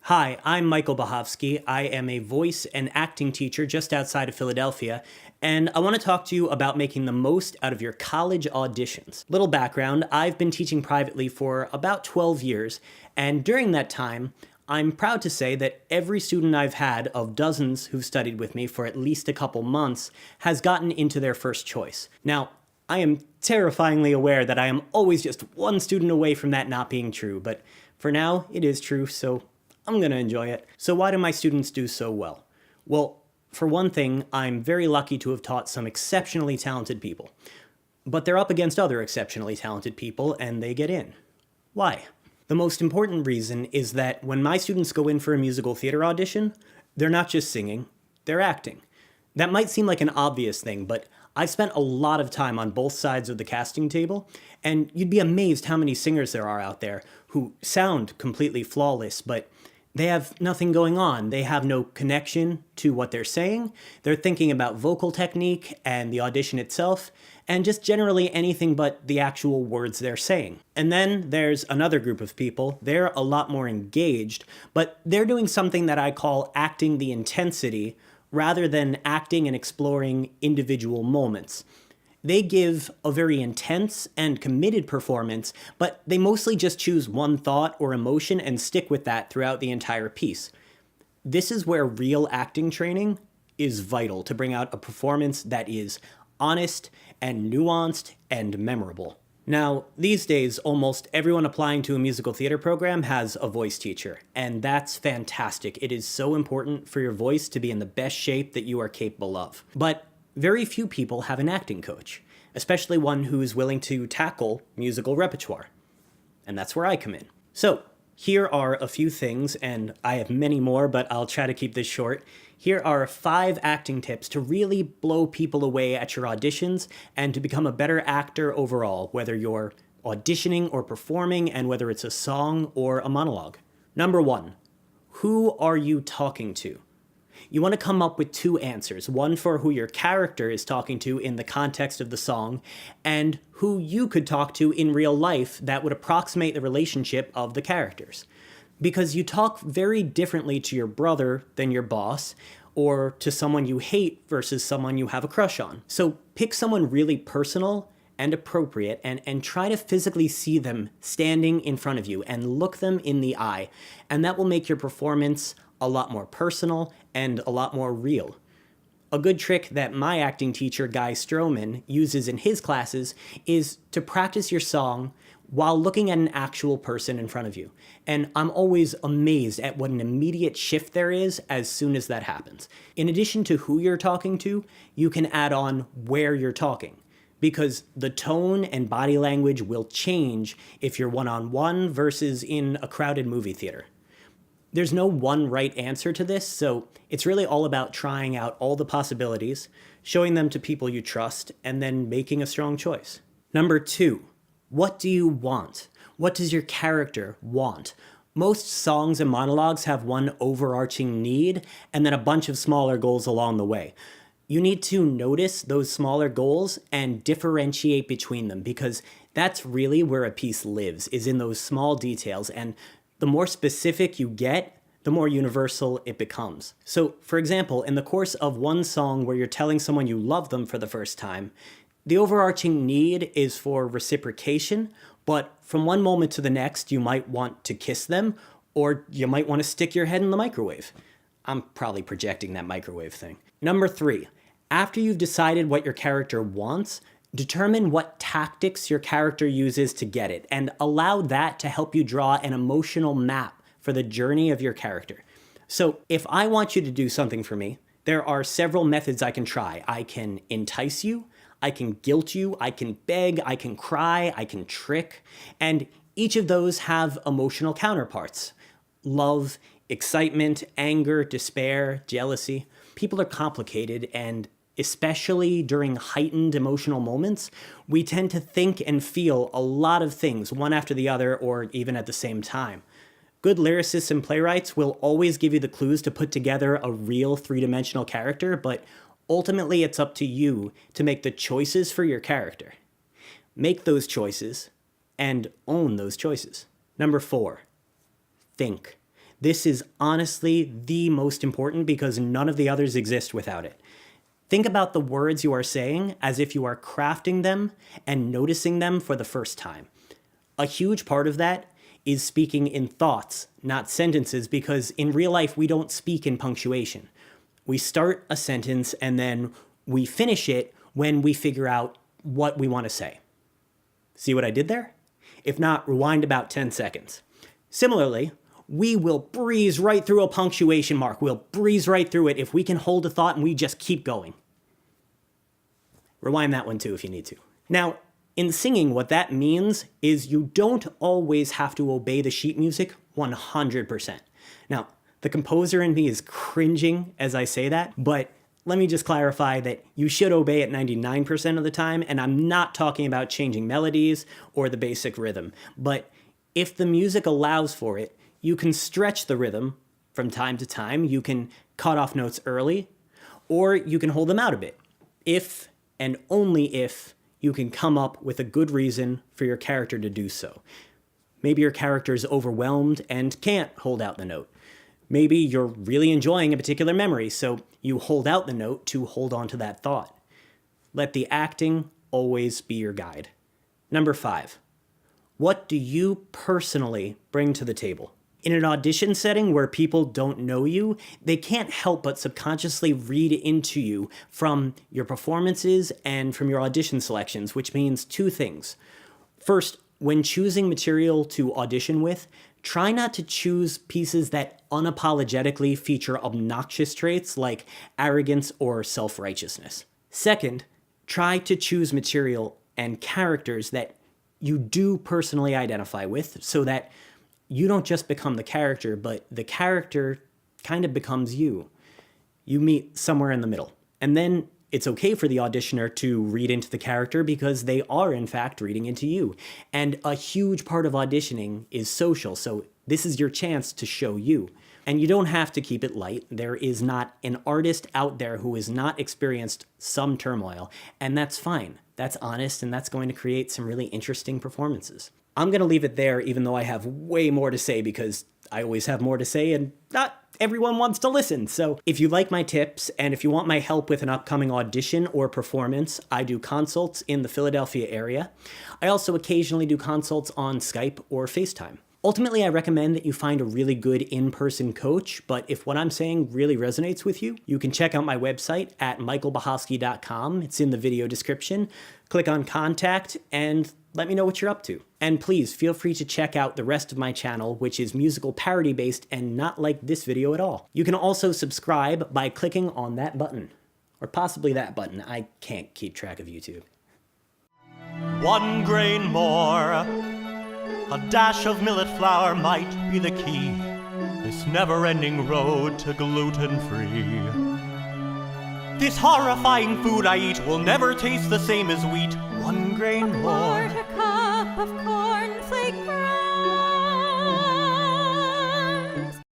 Hi, I'm Michael Bihovsky. I am a voice and acting teacher just outside of Philadelphia, and I want to talk to you about making the most out of your college auditions. Little background, I've been teaching privately for about 12 years, and during that time, I'm proud to say that every student I've had, of dozens who've studied with me for at least a couple months, has gotten into their first choice. Now, I am terrifyingly aware that I am always just one student away from that not being true, but for now, it is true, so I'm gonna enjoy it. So why do my students do so well? Well, for one thing, I'm very lucky to have taught some exceptionally talented people. But they're up against other exceptionally talented people, and they get in. Why? The most important reason is that when my students go in for a musical theater audition, they're not just singing, they're acting. That might seem like an obvious thing, but I've spent a lot of time on both sides of the casting table, and you'd be amazed how many singers there are out there who sound completely flawless, but they have nothing going on. They have no connection to what they're saying. They're thinking about vocal technique and the audition itself, and just generally anything but the actual words they're saying. And then there's another group of people. They're a lot more engaged, but they're doing something that I call acting the intensity rather than acting and exploring individual moments. They give a very intense and committed performance, but they mostly just choose one thought or emotion and stick with that throughout the entire piece. This is where real acting training is vital to bring out a performance that is honest and nuanced and memorable. Now, these days, almost everyone applying to a musical theater program has a voice teacher, and that's fantastic. It is so important for your voice to be in the best shape that you are capable of. But very few people have an acting coach, especially one who is willing to tackle musical repertoire. And that's where I come in. So, here are a few things, and I have many more, but I'll try to keep this short. Here are 5 acting tips to really blow people away at your auditions and to become a better actor overall, whether you're auditioning or performing, and whether it's a song or a monologue. Number 1, who are you talking to? You want to come up with 2 answers, one for who your character is talking to in the context of the song, and who you could talk to in real life that would approximate the relationship of the characters. Because you talk very differently to your brother than your boss, or to someone you hate versus someone you have a crush on. So pick someone really personal and appropriate, and try to physically see them standing in front of you and look them in the eye, and that will make your performance a lot more personal and a lot more real. A good trick that my acting teacher, Guy Stroman, uses in his classes is to practice your song while looking at an actual person in front of you. And I'm always amazed at what an immediate shift there is as soon as that happens. In addition to who you're talking to, you can add on where you're talking, because the tone and body language will change if you're one-on-one versus in a crowded movie theater. There's no one right answer to this, so it's really all about trying out all the possibilities, showing them to people you trust, and then making a strong choice. Number 2, what do you want? What does your character want? Most songs and monologues have one overarching need, and then a bunch of smaller goals along the way. You need to notice those smaller goals and differentiate between them, because that's really where a piece lives, is in those small details, and the more specific you get, the more universal it becomes. So, for example, in the course of one song where you're telling someone you love them for the first time, the overarching need is for reciprocation, but from one moment to the next, you might want to kiss them, or you might want to stick your head in the microwave. I'm probably projecting that microwave thing. Number 3, after you've decided what your character wants, determine what tactics your character uses to get it, and allow that to help you draw an emotional map for the journey of your character. So if I want you to do something for me, there are several methods I can try. I can entice you, I can guilt you, I can beg, I can cry, I can trick, and each of those have emotional counterparts. Love, excitement, anger, despair, jealousy. People are complicated, and especially during heightened emotional moments, we tend to think and feel a lot of things, one after the other, or even at the same time. Good lyricists and playwrights will always give you the clues to put together a real 3-dimensional character, but ultimately it's up to you to make the choices for your character. Make those choices, and own those choices. Number 4, think. This is honestly the most important because none of the others exist without it. Think about the words you are saying as if you are crafting them and noticing them for the first time. A huge part of that is speaking in thoughts, not sentences, because in real life we don't speak in punctuation. We start a sentence and then we finish it when we figure out what we want to say. See what I did there? If not, rewind about 10 seconds. Similarly, we will breeze right through a punctuation mark. We'll breeze right through it if we can hold a thought and we just keep going. Rewind that one too if you need to. Now, in singing, what that means is you don't always have to obey the sheet music 100%. Now, the composer in me is cringing as I say that, but let me just clarify that you should obey it 99% of the time, and I'm not talking about changing melodies or the basic rhythm. But if the music allows for it, you can stretch the rhythm from time to time, you can cut off notes early, or you can hold them out a bit. If and only if you can come up with a good reason for your character to do so. Maybe your character is overwhelmed and can't hold out the note. Maybe you're really enjoying a particular memory, so you hold out the note to hold on to that thought. Let the acting always be your guide. Number 5, what do you personally bring to the table? In an audition setting where people don't know you, they can't help but subconsciously read into you from your performances and from your audition selections, which means 2 things. First, when choosing material to audition with, try not to choose pieces that unapologetically feature obnoxious traits like arrogance or self-righteousness. Second, try to choose material and characters that you do personally identify with so that you don't just become the character, but the character kind of becomes you. You meet somewhere in the middle. And then it's okay for the auditioner to read into the character because they are, in fact, reading into you. And a huge part of auditioning is social, so this is your chance to show you. And you don't have to keep it light. There is not an artist out there who has not experienced some turmoil, and that's fine. That's honest, and that's going to create some really interesting performances. I'm going to leave it there, even though I have way more to say because I always have more to say and not everyone wants to listen. So if you like my tips and if you want my help with an upcoming audition or performance, I do consults in the Philadelphia area. I also occasionally do consults on Skype or FaceTime. Ultimately, I recommend that you find a really good in-person coach, but if what I'm saying really resonates with you, you can check out my website at michaelbihovsky.com. It's in the video description. Click on contact and let me know what you're up to. And please feel free to check out the rest of my channel, which is musical parody based and not like this video at all. You can also subscribe by clicking on that button, or possibly that button. I can't keep track of YouTube. 1 grain more, a dash of millet flour might be the key. This never-ending road to gluten-free. This horrifying food I eat will never taste the same as wheat. 1 grain more. A cup of cornflake